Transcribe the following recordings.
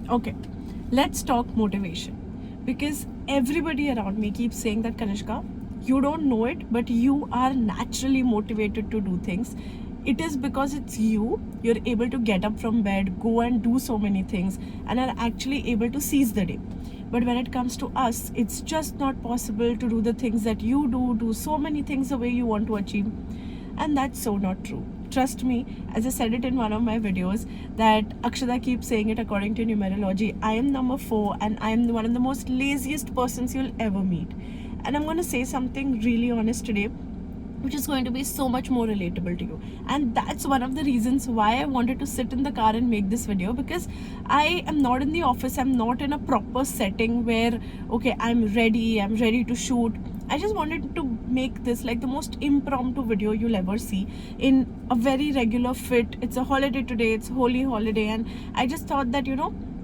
Okay, let's talk motivation. Because everybody around me keeps saying that, Kanishka, you don't know it, but you are naturally motivated to do things. It is because it's you're able to get up from bed, go and do so many things, and are actually able to seize the day. But when it comes to us, it's just not possible to do the things that you do so many things the way you want to achieve. And that's so not true. Trust me, as I said it in one of my videos, that Akshada keeps saying it according to numerology. I am number 4 and I am one of the most laziest persons you'll ever meet. And I'm going to say something really honest today, which is going to be so much more relatable to you. And that's one of the reasons why I wanted to sit in the car and make this video, because I am not in the office, I'm not in a proper setting where, okay, I'm ready to shoot. I just wanted to make this like the most impromptu video you'll ever see, in a very regular fit. It's a holiday today, it's holy holiday, and I just thought that,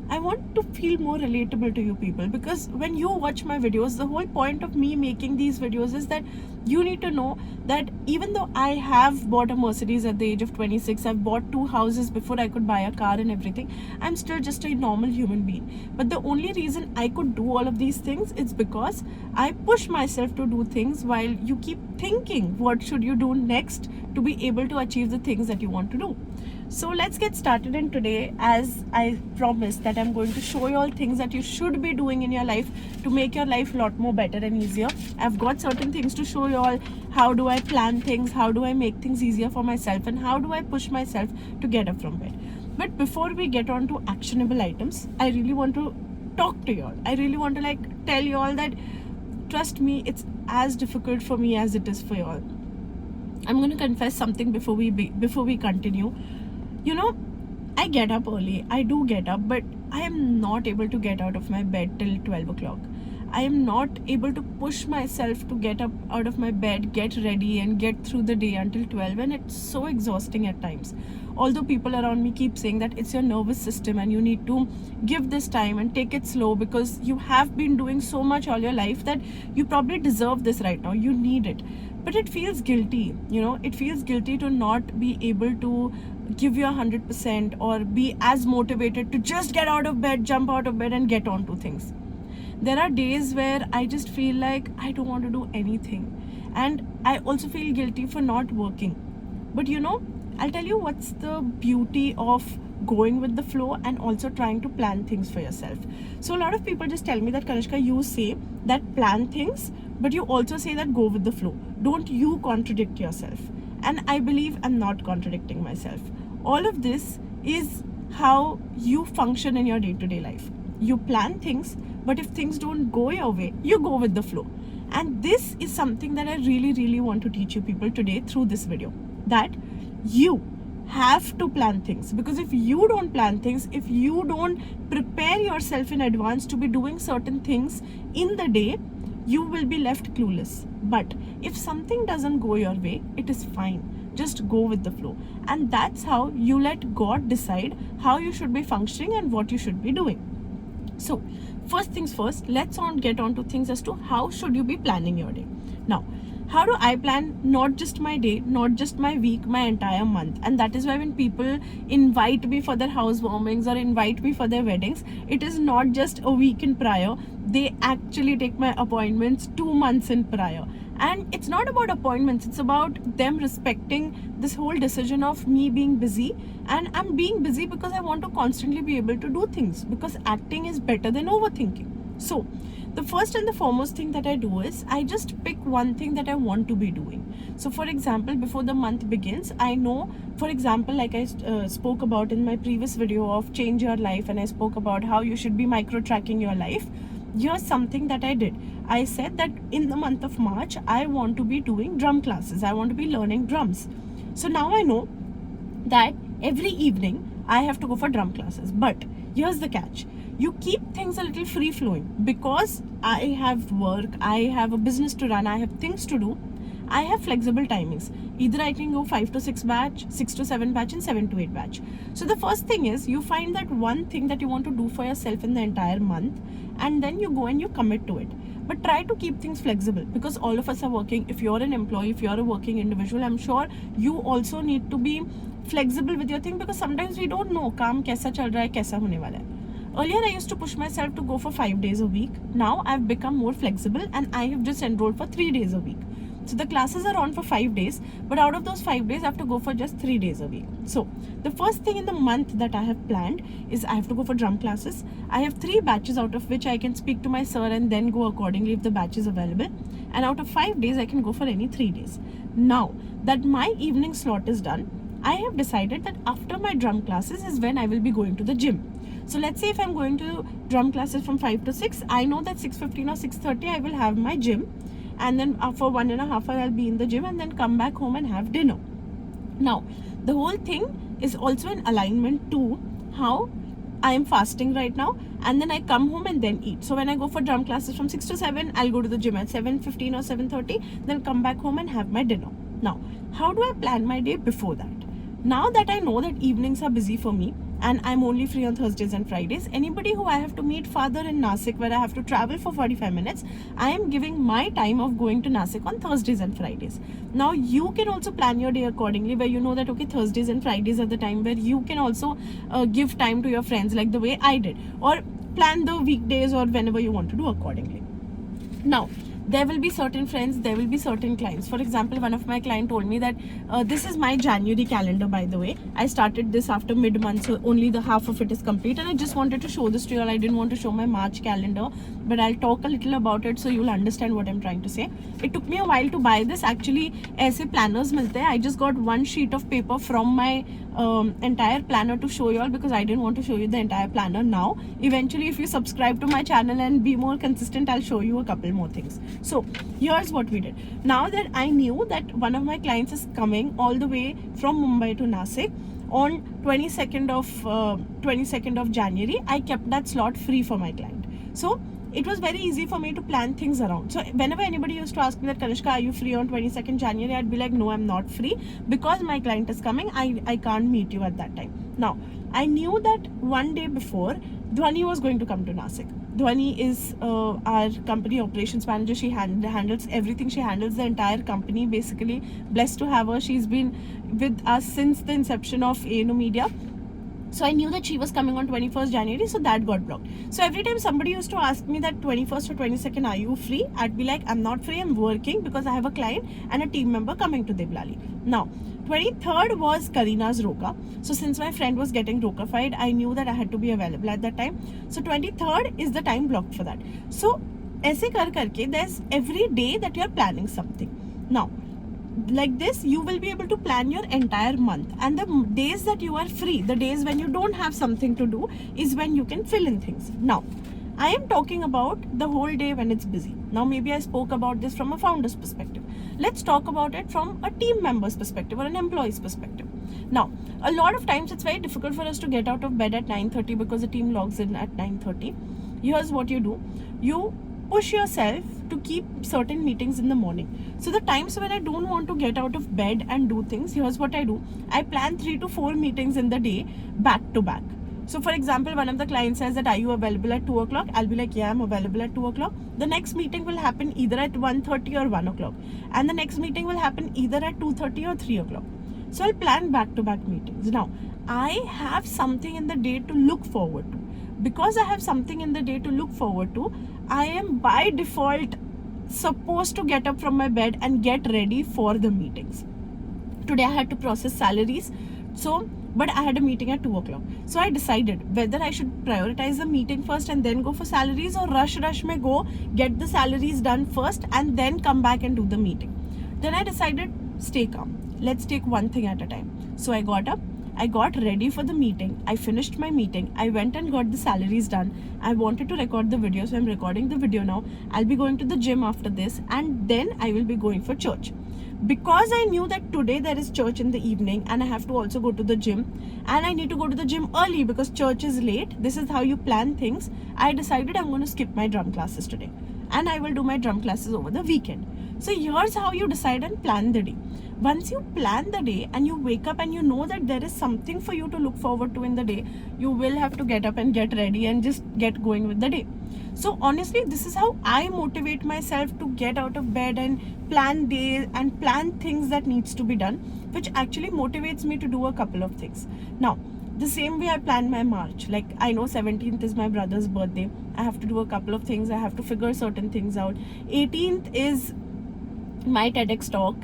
I want to feel more relatable to you people, because when you watch my videos, the whole point of me making these videos is that you need to know that even though I have bought a Mercedes at the age of 26, I've bought 2 houses before I could buy a car and everything, I'm still just a normal human being. But the only reason I could do all of these things is because I push myself to do things while you keep thinking what should you do next to be able to achieve the things that you want to do. So let's get started. And today, as I promised, that I'm going to show you all things that you should be doing in your life to make your life a lot more better and easier. I've got certain things to show you all. How do I plan things? How do I make things easier for myself? And how do I push myself to get up from bed? But before we get on to actionable items, I really want to talk to you all. I really want to tell you all that, trust me, it's as difficult for me as it is for you all. I'm going to confess something before we continue. I get up early. I do get up, but I am not able to get out of my bed till 12 o'clock. I am not able to push myself to get up out of my bed, get ready, and get through the day until 12, and it's so exhausting at times. Although people around me keep saying that it's your nervous system and you need to give this time and take it slow, because you have been doing so much all your life that you probably deserve this right now. You need it. But it feels guilty, it feels guilty to not be able to give your 100% or be as motivated to just get out of bed, jump out of bed, and get on to things. There are days where I just feel like I don't want to do anything, and I also feel guilty for not working. But I'll tell you what's the beauty of going with the flow and also trying to plan things for yourself. So a lot of people just tell me that, Kanishka, you say that plan things, but you also say that go with the flow. Don't you contradict yourself? And I believe I'm not contradicting myself. All of this is how you function in your day-to-day life. You plan things, but if things don't go your way, you go with the flow. And this is something that I really, really want to teach you people today through this video. That you have to plan things, because if you don't plan things, if you don't prepare yourself in advance to be doing certain things in the day, you will be left clueless. But if something doesn't go your way, it is fine. Just go with the flow. And that's how you let God decide how you should be functioning and what you should be doing. So first things first, let's get on to things as to how should you be planning your day. Now, how do I plan not just my day, not just my week, my entire month? And that is why when people invite me for their housewarmings or invite me for their weddings, it is not just a week in prior. They actually take my appointments 2 months in prior. And it's not about appointments, it's about them respecting this whole decision of me being busy. And I'm being busy because I want to constantly be able to do things, because acting is better than overthinking. So the first and the foremost thing that I do is I just pick one thing that I want to be doing. So for example, before the month begins, I know, for example, like I spoke about in my previous video of Change Your Life, and I spoke about how you should be micro-tracking your life. Here's something that I did. I said that in the month of March, I want to be doing drum classes. I want to be learning drums. So now I know that every evening I have to go for drum classes. But here's the catch. You keep things a little free flowing, because I have work, I have a business to run, I have things to do. I have flexible timings. Either I can go 5 to 6 batch, 6 to 7 batch, and 7 to 8 batch. So the first thing is you find that one thing that you want to do for yourself in the entire month, and then you go and you commit to it. But try to keep things flexible, because all of us are working. If you're an employee, if you're a working individual, I'm sure you also need to be flexible with your thing, because sometimes we don't know काम कैसा चल रहा है, कैसा होने वाला है. Earlier, I used to push myself to go for 5 days a week. Now, I've become more flexible and I have just enrolled for 3 days a week. So the classes are on for 5 days, but out of those 5 days, I have to go for just 3 days a week. So the first thing in the month that I have planned is I have to go for drum classes. I have 3 batches out of which I can speak to my sir and then go accordingly if the batch is available. And out of 5 days, I can go for any 3 days. Now that my evening slot is done, I have decided that after my drum classes is when I will be going to the gym. So let's say if I'm going to drum classes from 5 to 6, I know that 6:15 or 6:30 I will have my gym, and then for 1.5 hours I'll be in the gym and then come back home and have dinner. Now the whole thing is also in alignment to how I am fasting right now, and then I come home and then eat. So when I go for drum classes from 6 to 7, I'll go to the gym at 7:15 or 7:30, then come back home and have my dinner. Now how do I plan my day before that? Now that I know that evenings are busy for me and I'm only free on Thursdays and Fridays, anybody who I have to meet farther in Nasik where I have to travel for 45 minutes, I am giving my time of going to Nasik on Thursdays and Fridays. Now you can also plan your day accordingly, where you know that okay, Thursdays and Fridays are the time where you can also give time to your friends like the way I did, or plan the weekdays or whenever you want to do accordingly. Now there will be certain friends, there will be certain clients. For example, one of my clients told me that this is my January calendar, by the way. I started this after mid-month, so only the half of it is complete, and I just wanted to show this to you all. I didn't want to show my March calendar, but I'll talk a little about it so you'll understand what I'm trying to say. It took me a while to buy this. Actually, ऐसे planners मिलते हैं. I just got one sheet of paper from my entire planner to show you all, because I didn't want to show you the entire planner now. Eventually, if you subscribe to my channel and be more consistent, I'll show you a couple more things. So here's what we did. Now that I knew that one of my clients is coming all the way from Mumbai to Nasik on 22nd of January, I kept that slot free for my client. So it was very easy for me to plan things around. So whenever anybody used to ask me that, Kanishka, are you free on 22nd January? I'd be like, no, I'm not free, because my client is coming. I can't meet you at that time. Now, I knew that one day before, Dhwani was going to come to Nasik. Dhwani is our company operations manager. She handles everything. She handles the entire company, basically. Blessed to have her. She's been with us since the inception of ANU Media. So I knew that she was coming on 21st January, so that got blocked. So every time somebody used to ask me that 21st or 22nd, are you free? I'd be like, I'm not free, I'm working, because I have a client and a team member coming to Deblali. Now, 23rd was Karina's Roka. So since my friend was getting Roka-fied, I knew that I had to be available at that time. So 23rd is the time blocked for that. So ऐसे कर करके, there's every day that you're planning something. Now, like this, you will be able to plan your entire month, and the days that you are free, the days when you don't have something to do, is when you can fill in things. Now I am talking about the whole day when it's busy. Now maybe I spoke about this from a founder's perspective. Let's talk about it from a team member's perspective or an employee's perspective. Now a lot of times it's very difficult for us to get out of bed at 9:30 because the team logs in at 9:30. Here's what you do. You push yourself to keep certain meetings in the morning. So the times when I don't want to get out of bed and do things, here's what I do. I plan 3 to 4 meetings in the day back to back. So for example, one of the clients says that, are you available at 2 o'clock? I'll be like, yeah, I'm available at 2 o'clock. The next meeting will happen either at 1:30 or 1 o'clock. And the next meeting will happen either at 2:30 or 3 o'clock. So I'll plan back to back meetings. Now, I have something in the day to look forward to. Because I have something in the day to look forward to, I am by default supposed to get up from my bed and get ready for the meetings. Today I had to process salaries, but I had a meeting at 2 o'clock. So I decided whether I should prioritize the meeting first and then go for salaries, or rush mein go, get the salaries done first and then come back and do the meeting. Then I decided, stay calm. Let's take one thing at a time. So I got up, I got ready for the meeting. I finished my meeting. I went and got the salaries done. I wanted to record the video, so I'm recording the video now. I'll be going to the gym after this, and then I will be going for church. Because I knew that today there is church in the evening and I have to also go to the gym, and I need to go to the gym early because church is late. This is how you plan things. I decided I'm going to skip my drum classes today, and I will do my drum classes over the weekend. So here's how you decide and plan the day. Once you plan the day and you wake up and you know that there is something for you to look forward to in the day, you will have to get up and get ready and just get going with the day. So honestly, this is how I motivate myself to get out of bed and plan days and plan things that needs to be done, which actually motivates me to do a couple of things. Now, The same way I plan my March. Like, I know 17th is my brother's birthday. I have to do a couple of things. I have to figure certain things out. 18th is my TEDx talk.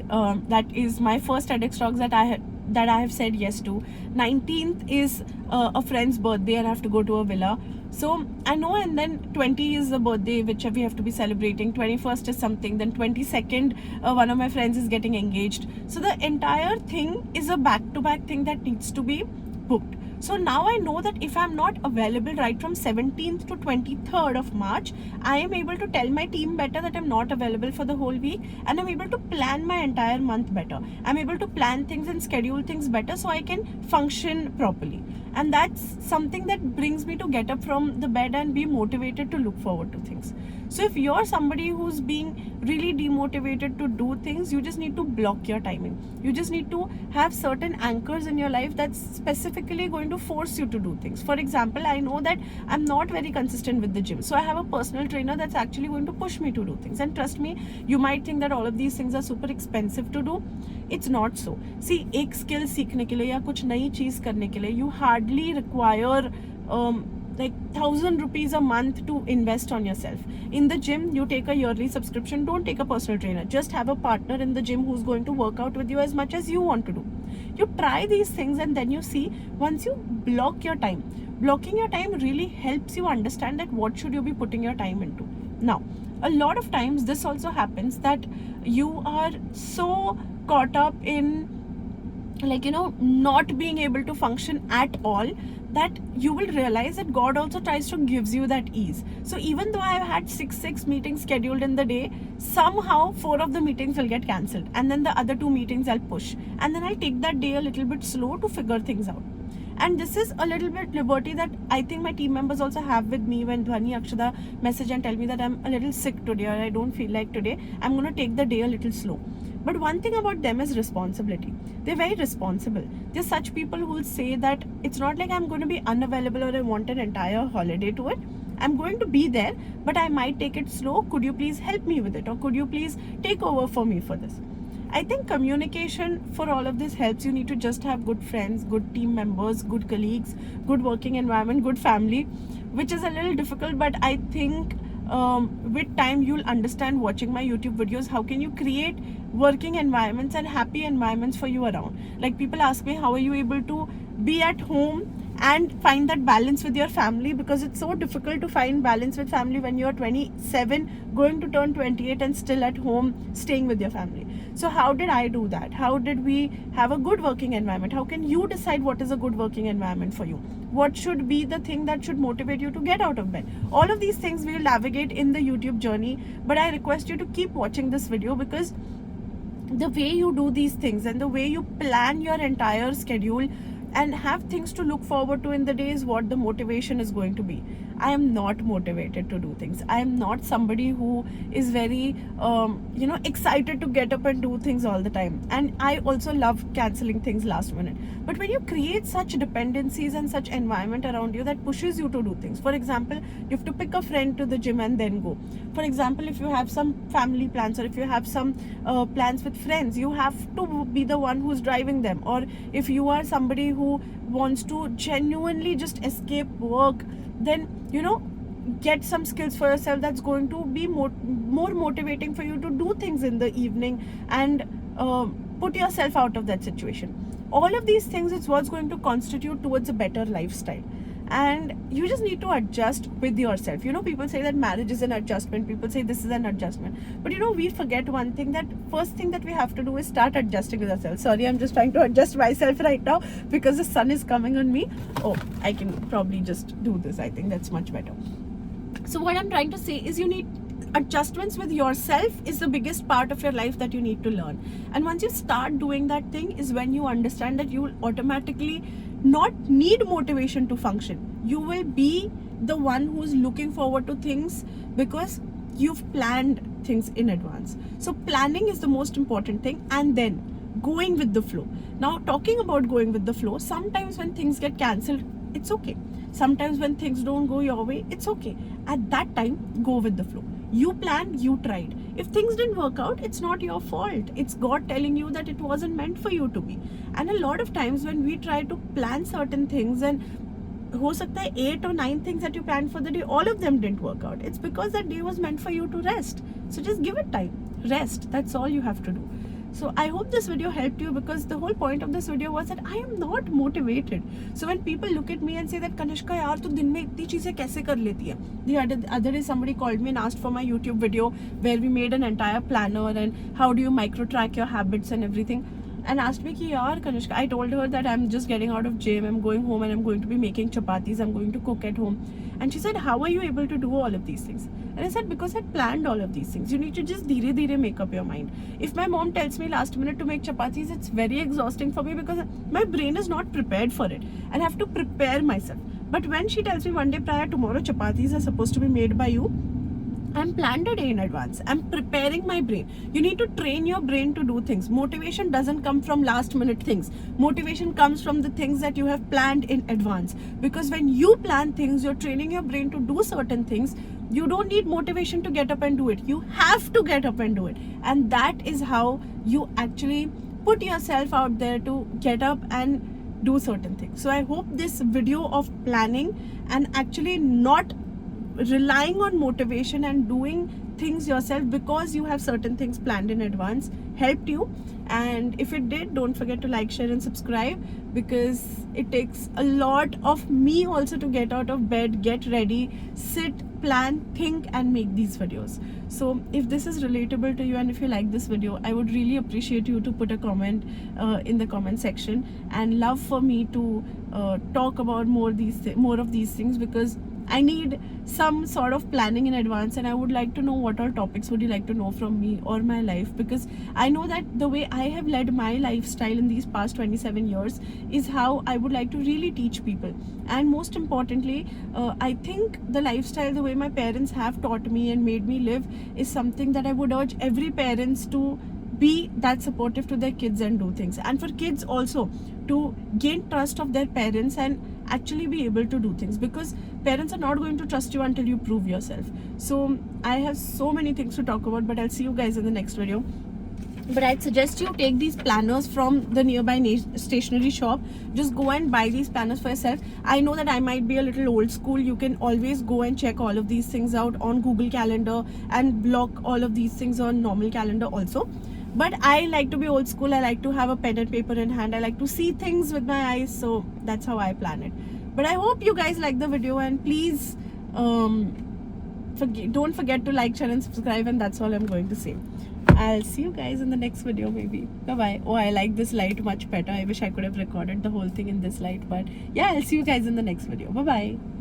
That is my first TEDx talk that I have said yes to. 19th is a friend's birthday and I have to go to a villa. So I know, and then 20 is the birthday which we have to be celebrating. 21st is something. Then 22nd, one of my friends is getting engaged. So the entire thing is a back-to-back thing that needs to be booked. So now I know that if I'm not available right from 17th to 23rd of March, I am able to tell my team better that I'm not available for the whole week, and I'm able to plan my entire month better. I'm able to plan things and schedule things better so I can function properly. And that's something that brings me to get up from the bed and be motivated to look forward to things. So if you're somebody who's being really demotivated to do things, you just need to block your timing. You just need to have certain anchors in your life that's specifically going to force you to do things. For example, I know that I'm not very consistent with the gym. So I have a personal trainer that's actually going to push me to do things. And trust me, you might think that all of these things are super expensive to do. It's not so. See, एक skill सीखने के लिए या कुछ नई चीज़ करने के लिए, you hardly require like 1,000 rupees a month to invest on yourself. In the gym, you take a yearly subscription. Don't take a personal trainer. Just have a partner in the gym who's going to work out with you as much as you want to do. You try these things and then you see, once you block your time, blocking your time really helps you understand that what should you be putting your time into. Now, a lot of times this also happens that you are so caught up in, like, not being able to function at all, that you will realize that God also tries to gives you that ease. So even though I have had six meetings scheduled in the day, somehow 4 of the meetings will get cancelled, and then the other 2 meetings I'll push, and then I'll take that day a little bit slow to figure things out. And this is a little bit liberty that I think my team members also have with me. When Dhwani, Akshada message and tell me that I'm a little sick today or I don't feel like today, I'm going to take the day a little slow. But one thing about them is responsibility. They're very responsible. They're such people who will say that it's not like I'm going to be unavailable or I want an entire holiday to it. I'm going to be there, but I might take it slow. Could you please help me with it? Or could you please take over for me for this? I think communication for all of this helps. You need to just have good friends, good team members, good colleagues, good working environment, good family, which is a little difficult, but I think with time you'll understand watching my YouTube videos how can you create working environments and happy environments for you around. Like, people ask me, how are you able to be at home and find that balance with your family? Because it's so difficult to find balance with family when you're 27 going to turn 28 and still at home staying with your family. So how did I do that? How did we have a good working environment? How can you decide what is a good working environment for you? What should be the thing that should motivate you to get out of bed? All of these things we will navigate in the YouTube journey, but I request you to keep watching this video, because the way you do these things and the way you plan your entire schedule and have things to look forward to in the day is what the motivation is going to be. I am not motivated to do things. I am not somebody who is very excited to get up and do things all the time, and I also love cancelling things last minute. But when you create such dependencies and such environment around you that pushes you to do things, for example, you have to pick a friend to the gym and then go. For example, if you have some family plans, or if you have some plans with friends, you have to be the one who's driving them. Or if you are somebody who wants to genuinely just escape work, then get some skills for yourself that's going to be more motivating for you to do things in the evening and put yourself out of that situation. All of these things is what's going to constitute towards a better lifestyle, and you just need to adjust with yourself. People say that marriage is an adjustment, people say this is an adjustment, but we forget one thing, that first thing that we have to do is start adjusting with ourselves. Sorry, I'm just trying to adjust myself right now because the sun is coming on me. Oh, I can probably just do this. I think that's much better. So what I'm trying to say is, you need adjustments with yourself is the biggest part of your life that you need to learn. And once you start doing that thing is when you understand that you will automatically not need motivation to function. You will be the one who's looking forward to things because you've planned things in advance. So planning is the most important thing, and then going with the flow. Now, talking about going with the flow, sometimes when things get cancelled, it's okay. Sometimes when things don't go your way, it's okay. At that time, go with the flow. You planned, you tried. If things didn't work out, it's not your fault. It's God telling you that it wasn't meant for you to be. And a lot of times when we try to plan certain things, and हो सकता है 8 or 9 things that you planned for the day, all of them didn't work out. It's because that day was meant for you to rest. So just give it time. Rest. That's all you have to do. So I hope this video helped you, because the whole point of this video was that I am not motivated. So when people look at me and say that Kanishka यार तू दिन में इतनी चीजें कैसे कर लेती है? The other day somebody called me and asked for my YouTube video where we made an entire planner and how do you micro track your habits and everything. And asked me कि यार Kanishka, I told her that I'm just getting out of gym, I'm going home and I'm going to be making chapatis, I'm going to cook at home. And she said, how are you able to do all of these things? And I said, because I planned all of these things. You need to just dheere make up your mind. If my mom tells me last minute to make chapatis, it's very exhausting for me because my brain is not prepared for it. And I have to prepare myself. But when she tells me one day prior, tomorrow chapatis are supposed to be made by you, I'm planned a day in advance. I'm preparing my brain. You need to train your brain to do things. Motivation doesn't come from last minute things. Motivation comes from the things that you have planned in advance. Because when you plan things, you're training your brain to do certain things. You don't need motivation to get up and do it. You have to get up and do it. And that is how you actually put yourself out there to get up and do certain things. So I hope this video of planning and actually not relying on motivation and doing things yourself because you have certain things planned in advance helped you. And if it did, don't forget to like, share and subscribe, because it takes a lot of me also to get out of bed, get ready, sit, plan, think and make these videos. So if this is relatable to you and if you like this video, I would really appreciate you to put a comment in the comment section, and love for me to talk about more of these things, because I need some sort of planning in advance, and I would like to know what all topics would you like to know from me or my life, because I know that the way I have led my lifestyle in these past 27 years is how I would like to really teach people. And most importantly, I think the lifestyle, the way my parents have taught me and made me live, is something that I would urge every parents to be that supportive to their kids and do things, and for kids also to gain trust of their parents and actually be able to do things, because parents are not going to trust you until you prove yourself. So I have so many things to talk about, but I'll see you guys in the next video. But I'd suggest you take these planners from the nearby stationery shop. Just go and buy these planners for yourself. I know that I might be a little old school. You can always go and check all of these things out on Google Calendar and block all of these things on normal calendar also. But I like to be old school. I like to have a pen and paper in hand. I like to see things with my eyes. So that's how I plan it. But I hope you guys like the video, and please don't forget to like, share and subscribe, and that's all I'm going to say. I'll see you guys in the next video maybe. Bye bye. Oh, I like this light much better. I wish I could have recorded the whole thing in this light, but yeah, I'll see you guys in the next video. Bye bye.